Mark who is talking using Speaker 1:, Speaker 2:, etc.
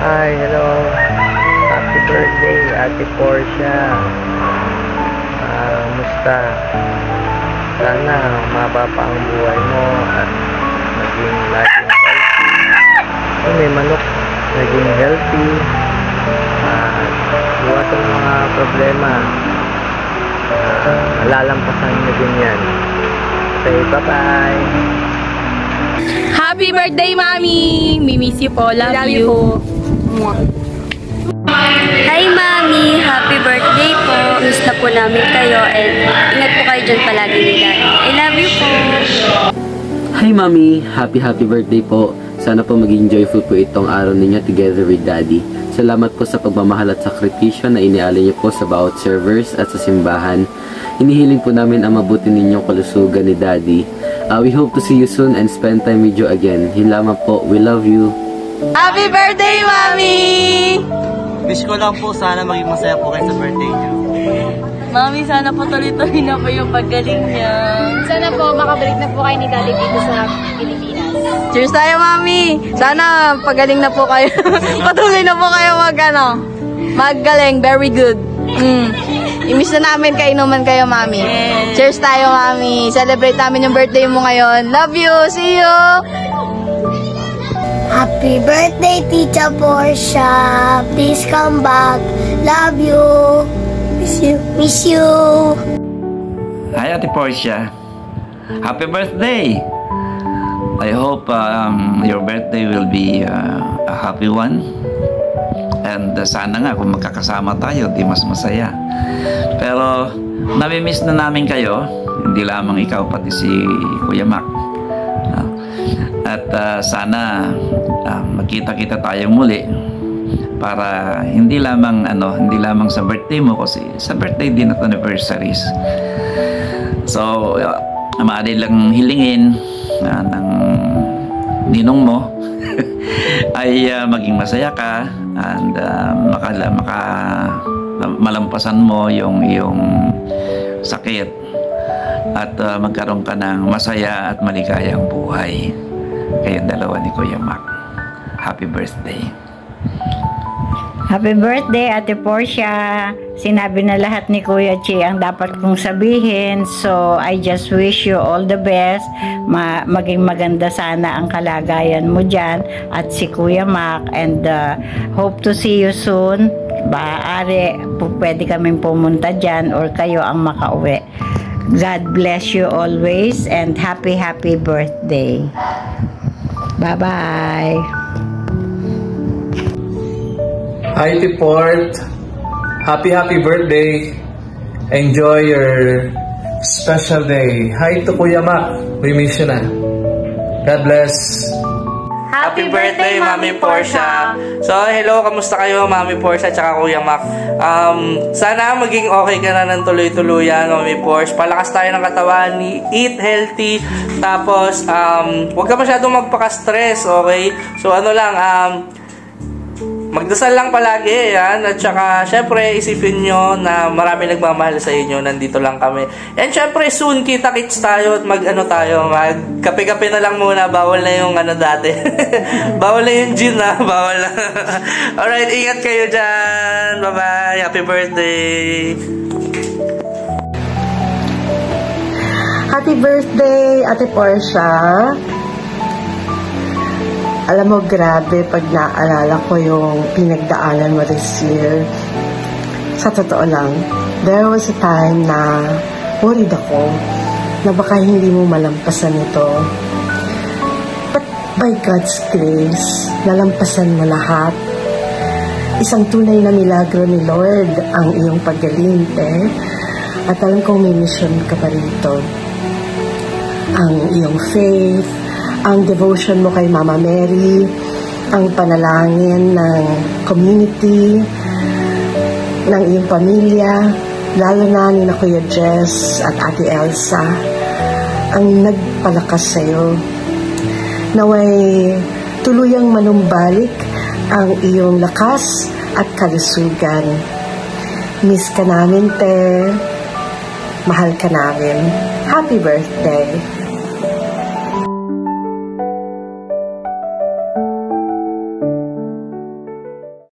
Speaker 1: Hi, hello. Happy birthday, Ate Portia. Musta? Sana umaba pa ang buhay mo at maging laging healthy. Kung may manok, naging healthy. Iwasan ang mga problema. Lalampasan mo din yan. Say bye-bye.
Speaker 2: Happy birthday, Mami! We miss you po. Love you.
Speaker 3: Hi, Mami! Happy birthday po. Miss na po namin kayo and ingat po kayo dyan palagi ni Daddy. I love you po.
Speaker 4: Hi, Mami! Happy birthday po. Sana po maging joyful po itong araw ninyo together with Daddy. Salamat po sa pagmamahal at sakripisyo na inialay niyo po sa bawat servers at sa simbahan. Hinihiling po namin ang mabuti ninyong kalusugan ni Daddy. We hope to see you soon and spend time with you again. Yun lamang po. We love you.
Speaker 2: Happy birthday, Mami!
Speaker 5: Wish ko lang po sana maging masaya po kayo sa birthday niyo.
Speaker 2: Mami, sana po tuloy-tuloy na po yung paggaling niya.
Speaker 6: Sana po makabalik na po kayo ni Daddy dito sa Pilipinas.
Speaker 2: Cheers tayo, Mami! Sana pagaling na po kayo. Patuloy na po kayo maggaling. Very good. I-miss na namin kainuman kayo, Mami. Yes. Cheers tayo, Mami. Celebrate namin yung birthday mo ngayon. Love you! See you!
Speaker 7: Happy birthday, Tita Portia. Please come back. Love you. Miss you.
Speaker 8: Hi, Ate Portia. Happy birthday. I hope your birthday will be a happy one. And sana nga kung magkakasama tayo, di mas masaya. Pero nami-miss na namin kayo. Hindi lamang ikaw, pati si Kuya Mac. At sana magkita-kita tayo muli para hindi lamang sa birthday mo, kasi sa birthday din at anniversaries. So maaari lang hilingin ng ninong mo ay maging masaya ka and malampasan mo yung sakit at magkaroon ka ng masaya at maligayang buhay. Kayong dalawa ni Kuya Mac. Happy birthday.
Speaker 9: Happy birthday, Ate Portia. Sinabi na lahat ni Kuya Chi ang dapat kong sabihin. So, I just wish you all the best. Maging maganda sana ang kalagayan mo dyan at si Kuya Mac. And hope to see you soon. Maaari, pwede kaming pumunta dyan or kayo ang makauwi. God bless you always and happy birthday. Bye-bye.
Speaker 10: Hi, Tiport. Happy birthday. Enjoy your special day. Hi to Kuya Mac. We miss you na. God bless.
Speaker 5: Happy birthday, Mami Portia. So, hello, kamusta kayo, Mami Portia at Kuya Mac? Sana maging okay ka na ng tuloy-tuluyan, Mami Portia. Palakas tayo ng katawan, eat healthy, tapos, huwag ka masyadong magpaka-stress, okay? So, magdasal lang palagi, yan. At saka, syempre, isipin nyo na marami nagmamahal sa inyo. Nandito lang kami. And syempre, soon, kita-kits tayo at magkape-kape na lang muna. Bawal na yung dati. Bawal na yung gin, ha? Bawal na. Alright, ingat kayo dyan. Bye-bye. Happy birthday.
Speaker 11: Happy birthday, Ate Portia. Alam mo, grabe pag naalala ko yung pinagdaanan mo this year. Sa totoo lang, there was a time na worried ako na baka hindi mo malampasan ito. But by God's grace, nalampasan mo lahat. Isang tunay na milagro ni Lord ang iyong paggaling, At alam kong may mission ka pa rito. Ang iyong faith, ang devotion mo kay Mama Mary, ang panalangin ng community, ng iyong pamilya, lalo na ni Kuya Jess at Ate Elsa, ang nagpalakas sa'yo. Naway tuluyang manumbalik ang iyong lakas at kalusugan. Miss ka namin, Mahal ka namin. Happy birthday.